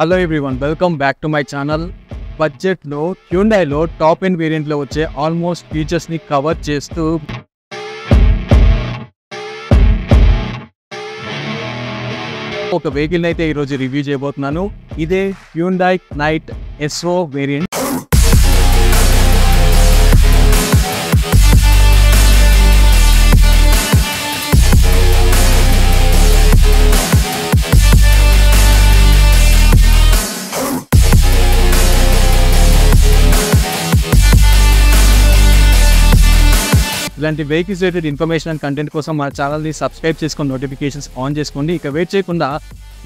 Hello everyone, welcome back to my channel. బడ్జెట్లో హ్యుండైలో top end వేరియంట్లో వచ్చే almost ఫీచర్స్ని cover చేస్తూ ఒక వెహికల్ని అయితే ఈరోజు రివ్యూ చేయబోతున్నాను. ఇదే హ్యుండై నైట్ ఎస్ఓ వేరియంట్. ఇలాంటి vehicles related information and content కోసం మన ఛానల్ని సబ్స్క్రైబ్ చేసుకొని నోటిఫికేషన్స్ ఆన్ చేసుకోండి. ఇక వెయిట్ చేయకుండా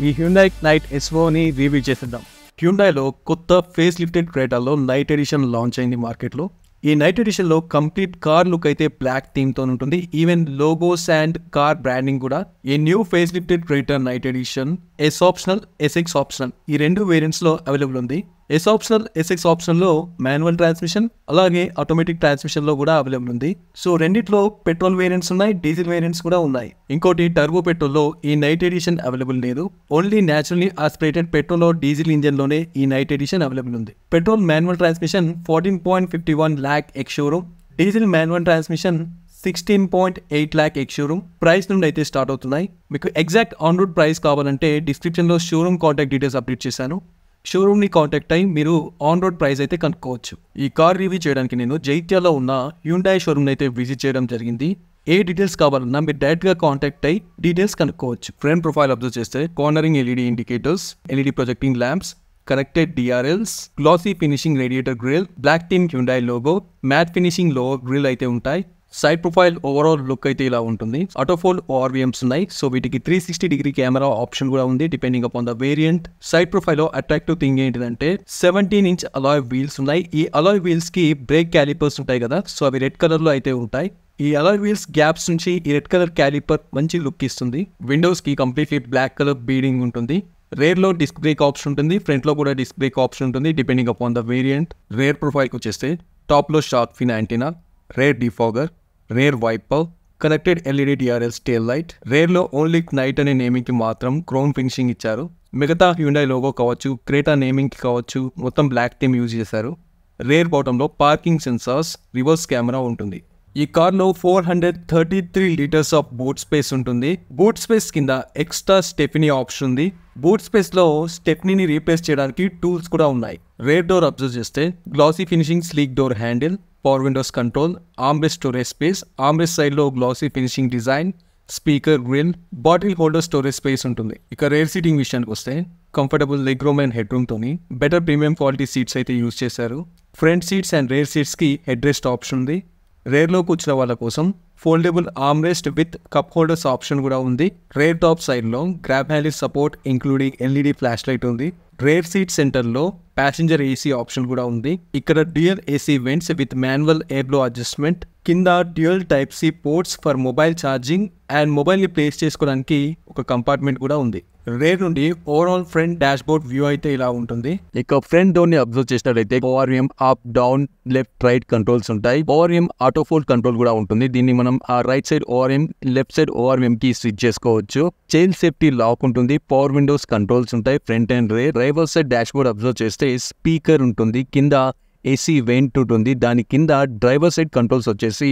ఈ హ్యుండై నైట్ ఎస్ఓని రివ్యూ చేసేద్దాం. హ్యుండైలో కొత్త ఫేస్ లిఫ్టెడ్ క్రెటాలో నైట్ ఎడిషన్ లాంచ్ అయింది మార్కెట్లో. ఈ నైట్ ఎడిషన్లో కంప్లీట్ కార్ లుక్ అయితే బ్లాక్ థీమ్తో ఉంటుంది. Even logos and car branding కూడా. ఈ new face lifted Creta night edition S optional, SX optional ఈ రెండు వేరియంట్స్లో అవైలబుల్ ఉంది. ఎస్ ఆప్షనల్, ఎస్ఎక్స్ ఆప్షన్లో మాన్యువల్ ట్రాన్స్మిషన్, అలాగే ఆటోమేటిక్ ట్రాన్స్మిషన్లో కూడా అవైలబుల్ ఉంది. సో రెండిట్లో పెట్రోల్ వేరియంట్స్ ఉన్నాయి, డీజిల్ వేరియంట్స్ కూడా ఉన్నాయి. ఇంకోటి టర్బో పెట్రోల్లో ఈ నైట్ ఎడిషన్ అవైలబుల్ లేదు. Only naturally aspirated petrol or diesel ఇంజన్లోనే ఈ నైట్ ఎడిషన్ అవైలబుల్ ఉంది. Petrol manual transmission 14.51 lakh ex showroom, diesel manual transmission 16.8 lakh ex showroom price నుండి అయితే స్టార్ట్ అవుతున్నాయి. మీకు ఎగ్జాక్ట్ ఆన్ రోడ్ ప్రైస్ కావాలంటే డిస్క్రిప్షన్లో షోరూమ్ కాంటాక్ట్ డీటెయిల్స్ అప్డేట్ చేశాను. షోరూమ్ని కాంటాక్ట్ అయ్యి మీరు ఆన్ రోడ్ ప్రైస్ అయితే కనుక్కోవచ్చు. ఈ కార్ రివ్యూ చేయడానికి నేను జైత్యాలో ఉన్న హ్యుండై షోరూమ్ని అయితే విజిట్ చేయడం జరిగింది. ఏ డీటెయిల్స్ కావాలన్నా మీరు డైరెక్ట్గా కాంటాక్ట్ అయ్యి డీటెయిల్స్ కనుక్కోవచ్చు. ఫ్రంట్ ప్రొఫైల్ అబ్జర్వ్ చేస్తే cornering LED indicators, LED projecting lamps, connected DRLs, glossy finishing radiator grille, black team Hyundai logo, matte finishing lower grille అయితే ఉంటాయి. సైడ్ ప్రొఫైల్ ఓవరాల్ లుక్ అయితే ఇలా ఉంటుంది. ఆటోఫోల్డ్ ఓఆర్విఎమ్స్ ఉన్నాయి. సో వీటికి 360 డిగ్రీ కెమెరా ఆప్షన్ కూడా ఉంది depending upon the variant. Side profile లో అట్రాక్టివ్ థింగ్ ఏంటిదంటే 17-inch అలాయ్ వీల్స్ ఉన్నాయి. ఈ అలాయ్ వీల్స్ కి బ్రేక్ క్యాలిపర్స్ ఉంటాయి కదా, సో అవి రెడ్ కలర్ లో అయితే ఉంటాయి. ఈ అలాయ్ వీల్స్ గ్యాప్స్ నుంచి ఈ రెడ్ కలర్ క్యాలిపర్ మంచి లుక్ ఇస్తుంది. విండోస్ కి కంప్లీట్లీ బ్లాక్ కలర్ బీడింగ్ ఉంటుంది. రేర్ లో డిస్క్ బ్రేక్ ఆప్షన్ ఉంటుంది, ఫ్రంట్ లో కూడా డిస్క్ బ్రేక్ ఆప్షన్ ఉంటుంది depending upon the variant. Rear ప్రొఫైల్కి వచ్చేస్తే టాప్ లో shark fin antenna, rear defogger, rear wiper, connected LED DRLs tail light. రేర్లో ఓన్లీ నైట్ అనే నేమింగ్కి మాత్రం క్రోమ్ ఫినిషింగ్ ఇచ్చారు. మిగతా హ్యుండై లోగో కావచ్చు, క్రేటా నేమింగ్కి కావచ్చు మొత్తం బ్లాక్ థీమ్ యూజ్ చేశారు. రేర్ బాటంలో పార్కింగ్ సెన్సార్స్, రివర్స్ కెమెరా ఉంటుంది. ఈ కార్లో 433 లీటర్స్ ఆఫ్ బూట్ స్పేస్ ఉంటుంది. బూట్ స్పేస్ కింద ఎక్స్ట్రా స్టెఫినీ ఆప్షన్ ఉంది. బూట్ స్పేస్లో స్టెఫ్నీని రీప్లేస్ చేయడానికి టూల్స్ కూడా ఉన్నాయి. రేర్ డోర్ అబ్జర్వ్ చేస్తే glossy finishing sleek door handle, power windows control, armrest storage space, armrest సైడ్లో glossy finishing design, speaker grille, bottle holder storage space ఉంటుంది. ఇక రేర్ సీటింగ్ విషయానికి వస్తే comfortable leg room and head రూమ్తోని better premium quality seats అయితే use చేశారు. Front seats and rear సీట్స్కి head rest option ఉంది. రేర్లో కూర్చున్న వాళ్ళ కోసం foldable arm rest with cup holders option కూడా ఉంది. రేర్ టాప్ సైడ్లో grab handle support including LED flash light ఉంది. రేర్ సీట్ సెంటర్లో ప్యాసింజర్ ఏసీ ఆప్షన్ కూడా ఉంది. ఇక్కడ dual AC vents with manual air blow adjustment, కింద dual type C ports for mobile charging and మొబైల్ని ప్లేస్ చేసుకోవడానికి ఒక కంపార్ట్మెంట్ కూడా ఉంది. రేర్ నుండి overall front dash board view అయితే ఇలా ఉంటుంది. ఇక ఫ్రంట్ డోర్ ని అబ్జర్వ్ చేసినట్లయితే ORVM up, down, left, right controls ఉంటాయి. ఓఆర్విఎం ఆటో ఫోల్డ్ కంట్రోల్ కూడా ఉంటుంది. దీన్ని మనం ఆ right side ORM, left side ORVM కి స్విచ్ చేసుకోవచ్చు. చైల్డ్ సేఫ్టీ లాక్ ఉంటుంది. పవర్ విండోస్ కంట్రోల్స్ ఉంటాయి front and rare. Driver side dash board observe చేస్తే స్పీకర్ ఉంటుంది. కింద ఏసీ వెంట్ ఉంటుంది. దాని కింద డ్రైవర్ సైడ్ కంట్రోల్స్ వచ్చేసి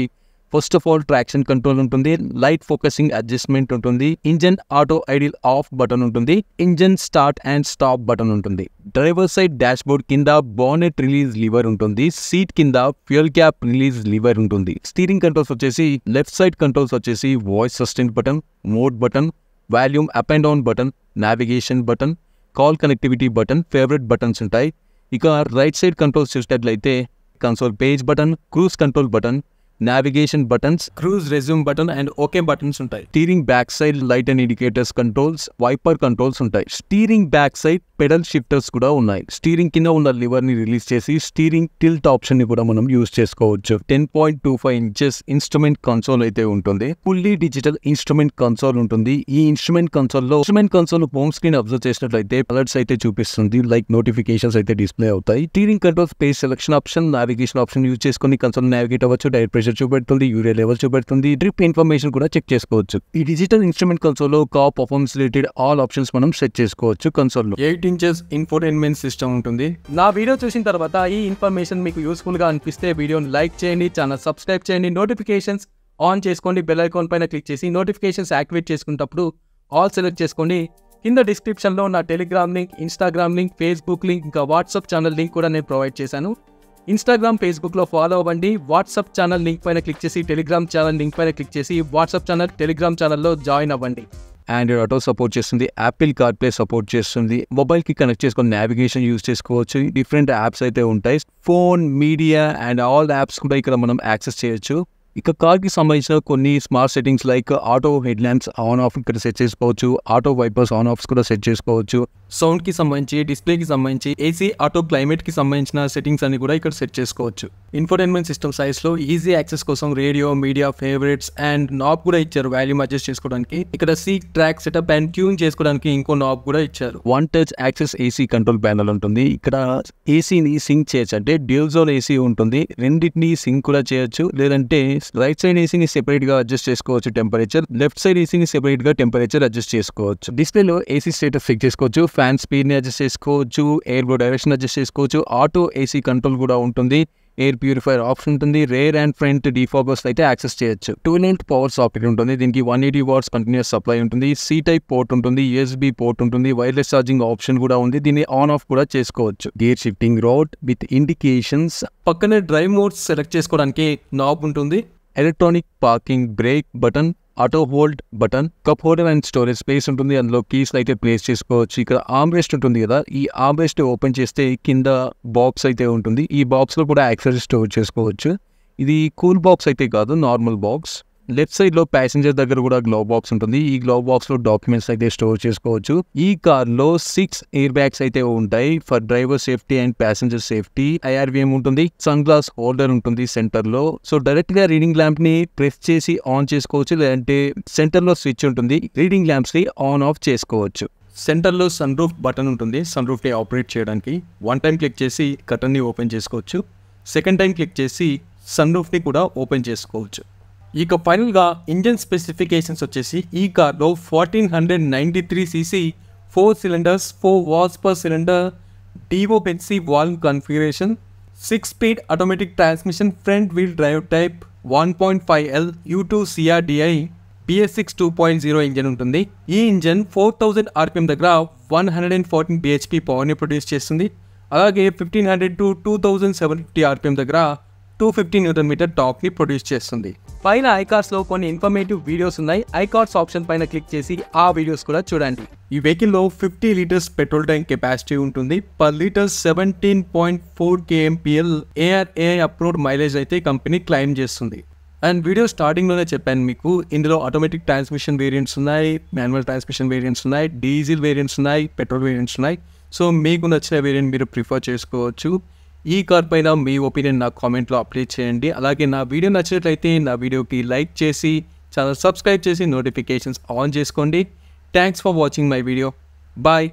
first of all traction control ఉంటుంది, లైట్ ఫోకసింగ్ అడ్జస్ట్మెంట్ ఉంటుంది, engine auto idle off button ఉంటుంది, engine start and stop button ఉంటుంది. డ్రైవర్ సైడ్ డాష్ బోర్డ్ కింద బానెట్ రిలీజ్ లివర్ ఉంటుంది. సీట్ కింద ఫ్యూయల్ క్యాప్ రిలీజ్ లివర్ ఉంటుంది. Steering controls వచ్చేసి left side controls వచ్చేసి voice assistant button, mode button, volume up and down button, navigation button, call connectivity button, favourite buttons ఉంటాయి. ఇక right side controls చూసినట్లయితే console page button, cruise control button, navigation buttons, cruise resume button and okay buttons ఉంటాయి. Steering back side light and indicators controls, wiper controls ఉంటాయి. Steering back side paddle shifters కూడా ఉన్నాయి. Steering కింద ఉన్న liver ని release చేసి steering tilt option ని కూడా మనం యూజ్ చేసుకోవచ్చు. 10.25 inches ఇన్స్ట్రుమెంట్ కన్సోల్ అయితే ఉంటుంది. ఫుల్లీ డిజిటల్ ఇన్స్ట్రుమెంట్ కన్సోల్ ఉంటుంది. ఈ instrument console home screen observe చేసినట్లయితే అలర్ట్స్ అయితే చూపిస్తుంది, లైక్ నోటిఫికేషన్స్ అయితే డిస్ప్లే అవుతాయి. Steering control space selection option, navigation option use చేసుకుని కన్సోల్ నావిగేట్ అవ్వచ్చు. డైరెక్ట్ ప్రెషర్ చూపెడుతుంది, యూరియా లెవెల్ చూపెడుతుంది, డ్రిప్ ఇన్ఫర్మేషన్ కూడా చెక్ చేసుకోవచ్చు. ఈ డిజిటల్ ఇన్స్ట్రుమెంట్ కన్సోల్లో car performance related all options మనం సెట్ చేసుకోవచ్చు. కన్సోల్లో 8 ఇంచెస్ ఇన్ఫోటైన్మెంట్ సిస్టమ్ ఉంటుంది. నా వీడియో చూసిన తర్వాత ఈ ఇన్ఫర్మేషన్ మీకు యూస్ఫుల్ గా అనిపిస్తే వీడియోని లైక్ చేయండి, ఛానల్ సబ్స్క్రైబ్ చేయండి, నోటిఫికేషన్స్ ఆన్ చేసుకోండి, బెల్ ఐకాన్ పైన క్లిక్ చేసి నోటిఫికేషన్స్ యాక్టివేట్ చేసుకున్నప్పుడు ఆల్ సెలెక్ట్ చేసుకోండి. కింద డిస్క్రిప్షన్లో నా Telegram link, Instagram link, Facebook link, ఇంకా వాట్సాప్ ఛానల్ లింక్ కూడా నేను ప్రొవైడ్ చేశాను. ఇన్స్టాగ్రామ్, ఫేస్బుక్లో ఫాలో అవ్వండి. వాట్సాప్ ఛానల్ లింక్ పైన క్లిక్ చేసి టెలిగ్రామ్ ఛానల్ లింక్ పైన క్లిక్ చేసి వాట్సాప్ ఛానల్, టెలిగ్రామ్ ఛానల్లో జాయిన్ అవ్వండి. ఆండ్రాయిడ్ ఆటో సపోర్ట్ చేస్తుంది, యాపిల్ కార్ప్లే సపోర్ట్ చేస్తుంది, మొబైల్కి కనెక్ట్ చేసుకొని నావిగేషన్ యూజ్ చేసుకోవచ్చు. డిఫరెంట్ యాప్స్ అయితే ఉంటాయి, phone, media and all apps కూడా ఇక్కడ మనం యాక్సెస్ చేయొచ్చు. ఇక కార్కి సంబంధించిన కొన్ని smart settings like auto head lamps on off ఇక్కడ సెట్ చేసుకోవచ్చు, ఆటో వైపర్స్ ఆన్ ఆఫ్స్ కూడా సెట్ చేసుకోవచ్చు. సౌండ్కి సంబంధించి, డిస్ప్లేకి సంబంధించి, ఏసీ, ఆటో క్లైమేట్కి సంబంధించిన సెట్టింగ్స్ అన్ని కూడా ఇక్కడ సెట్ చేసుకోవచ్చు. ఇన్ఫోటైన్మెంట్ సిస్టమ్ సైజ్లో ఈజీ యాక్సెస్ కోసం radio, media, favourites and knob కూడా ఇచ్చారు వాల్యూమ్ అడ్జస్ట్ చేసుకోవడానికి. ఇక్కడ seat track setup and tune చేసుకోవడానికి ఇంకో నాబ్ కూడా ఇచ్చారు. One touch access AC control panel ఉంటుంది. ఇక్కడ ఏసీని సింక్ చేయొచ్చు, అంటే డ్యూల్ జోన్ ఏసీ ఉంటుంది, రెండింటిని సింక్ కూడా చేయొచ్చు. లేదంటే రైట్ సైడ్ ఏసీని సెపరేట్ గా అడ్జస్ట్ చేసుకోవచ్చు టెంపరేచర్, లెఫ్ట్ సైడ్ ఏసీని సెపరేట్ గా టెంపరేచర్ అడ్జస్ట్ చేసుకోవచ్చు. డిస్ప్లేలో ఏసీ స్టేటస్ చెక్ చేసుకోవచ్చు, ఫ్యాన్ స్పీడ్ ని అడ్జస్ట్ చేసుకోవచ్చు, ఎయిర్ బ్లో డైరెక్షన్ అడ్జస్ట్ చేసుకోవచ్చు, ఆటో ఏసీ కంట్రోల్ కూడా ఉంటుంది, ఎయిర్ ప్యూరిఫైర్ ఆప్షన్ ఉంటుంది, రేర్ అండ్ ఫ్రంట్ డిఫాగర్స్ అయితే యాక్సెస్ చేయొచ్చు. 2-link పవర్ సాకెట్ ఉంటుంది, దీనికి 180 watts కంటిన్యూస్ సప్లై ఉంటుంది, సి టైప్ పోర్ట్ ఉంటుంది, యూఎస్బి పోర్ట్ ఉంటుంది, వైర్లెస్ ఛార్జింగ్ ఆప్షన్ కూడా ఉంది, దీన్ని ఆన్ ఆఫ్ కూడా చేసుకోవచ్చు. Gear shifting road with indications, పక్కనే డ్రైవ్ మోడ్స్ సెలెక్ట్ చేసుకోవడానికి నాబ్ ఉంటుంది, electronic parking break button, auto hold button, cup holder and storage space ఉంటుంది, అందులో కీస్ అయితే ప్లేస్ చేసుకోవచ్చు. ఇక్కడ ఆర్మ్ రెస్ట్ ఉంటుంది కదా, ఈ ఆర్మ్ రెస్ట్ ఓపెన్ చేస్తే కింద బాక్స్ అయితే ఉంటుంది, ఈ బాక్స్ లో కూడా యాక్సెసరీస్ స్టోర్ చేసుకోవచ్చు. ఇది కూల్ బాక్స్ అయితే కాదు, నార్మల్ బాక్స్. లెఫ్ట్ సైడ్ లో ప్యాసింజర్ దగ్గర కూడా గ్లో బాక్స్ ఉంటుంది, ఈ గ్లో బాక్స్ లో డాక్యుమెంట్స్ అయితే స్టోర్ చేసుకోవచ్చు. ఈ కార్ లో 6 ఎయిర్ బ్యాగ్స్ అయితే ఉంటాయి for driver safety and passenger safety. IRVM ఉంటుంది, సన్ గ్లాస్ హోల్డర్ ఉంటుంది సెంటర్ లో. సో డైరెక్ట్ గా రీడింగ్ ల్యాంప్ ని ప్రెస్ చేసి ఆన్ చేసుకోవచ్చు, లేదంటే సెంటర్ లో స్విచ్ ఉంటుంది, రీడింగ్ ల్యాంప్స్ ని ఆన్ ఆఫ్ చేసుకోవచ్చు. సెంటర్ లో సన్ రూఫ్ బటన్ ఉంటుంది, సన్ రూఫ్ ని ఆపరేట్ చేయడానికి. 1 time క్లిక్ చేసి కర్టన్ ని ఓపెన్ చేసుకోవచ్చు, 2nd time క్లిక్ చేసి సన్ రూఫ్ ని కూడా ఓపెన్ చేసుకోవచ్చు. ఇక ఫైనల్గా ఇంజన్ స్పెసిఫికేషన్స్ వచ్చేసి ఈ కార్లో 1493cc 4 cylinders 4 watts per cylinder DOHC valve configuration, 6-speed automatic transmission, front wheel drive type, 1.5L U2 CRDI BS6 2.0 engine ఉంటుంది. ఈ ఇంజన్ 4000 RPM దగ్గర 114 bhp పవర్ని ప్రొడ్యూస్ చేస్తుంది. అలాగే 1500 to 2750 RPM దగ్గర 250 Nm టార్క్ని ప్రొడ్యూస్ చేస్తుంది. పైన ఐకార్స్లో కొన్ని ఇన్ఫర్మేటివ్ వీడియోస్ ఉన్నాయి, ఐకార్స్ ఆప్షన్ పైన క్లిక్ చేసి ఆ వీడియోస్ కూడా చూడండి. ఈ వెహికల్లో 50 liters పెట్రోల్ ట్యాంక్ కెపాసిటీ ఉంటుంది, per litre 17.4 kmpl ARAI approved mileage అయితే కంపెనీ క్లెయిమ్ చేస్తుంది. అండ్ వీడియో స్టార్టింగ్లోనే చెప్పాను మీకు, ఇందులో ఆటోమేటిక్ ట్రాన్స్మిషన్ వేరియంట్స్ ఉన్నాయి, మాన్యువల్ ట్రాన్స్మిషన్ వేరియంట్స్ ఉన్నాయి, డీజిల్ వేరియంట్స్ ఉన్నాయి, పెట్రోల్ వేరియంట్స్ ఉన్నాయి. సో మీకు నచ్చిన వేరియంట్ మీరు ప్రిఫర్ చేసుకోవచ్చు. ఈ కార్ పైన మీ ఒపీనియన్ నాకు కామెంట్లో అప్డేట్ చేయండి. అలాగే నా వీడియో నచ్చినట్లయితే నా వీడియోకి లైక్ చేసి ఛానల్ సబ్స్క్రైబ్ చేసి నోటిఫికేషన్స్ ఆన్ చేసుకోండి. Thanks for watching my video. Bye.